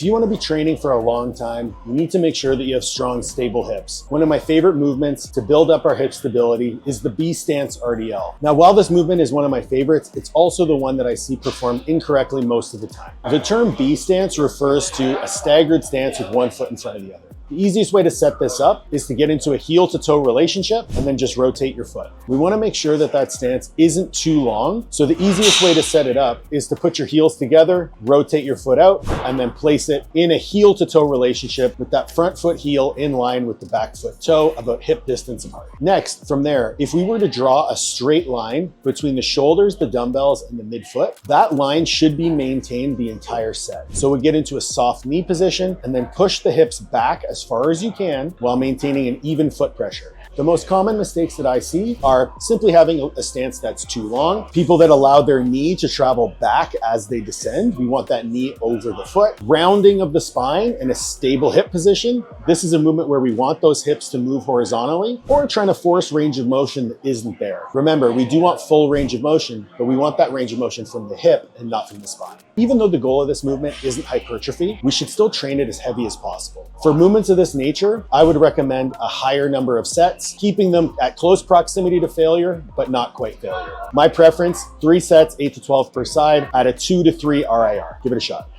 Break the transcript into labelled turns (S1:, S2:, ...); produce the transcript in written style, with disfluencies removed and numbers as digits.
S1: If you want to be training for a long time, you need to make sure that you have strong, stable hips. One of my favorite movements to build up our hip stability is the B stance RDL. Now, while this movement is one of my favorites, it's also the one that I see performed incorrectly most of the time. The term B stance refers to a staggered stance with one foot in front of the other. The easiest way to set this up is to get into a heel to toe relationship and then just rotate your foot. We want to make sure that that stance isn't too long. So the easiest way to set it up is to put your heels together, rotate your foot out, and then place it in a heel to toe relationship with that front foot heel in line with the back foot toe about hip distance apart. Next, from there, if we were to draw a straight line between the shoulders, the dumbbells, and the midfoot, that line should be maintained the entire set. So we get into a soft knee position and then push the hips back as far as you can while maintaining an even foot pressure. The most common mistakes that I see are simply having a stance that's too long. People that allow their knee to travel back as they descend. We want that knee over the foot. Rounding of the spine in a stable hip position. This is a movement where we want those hips to move horizontally, or trying to force range of motion that isn't there. Remember, we do want full range of motion, but we want that range of motion from the hip and not from the spine. Even though the goal of this movement isn't hypertrophy, we should still train it as heavy as possible. For movements of this nature, I would recommend a higher number of sets, keeping them at close proximity to failure, but not quite failure. My preference, 3 sets, 8 to 12 per side, at a 2 to 3 RIR. Give it a shot.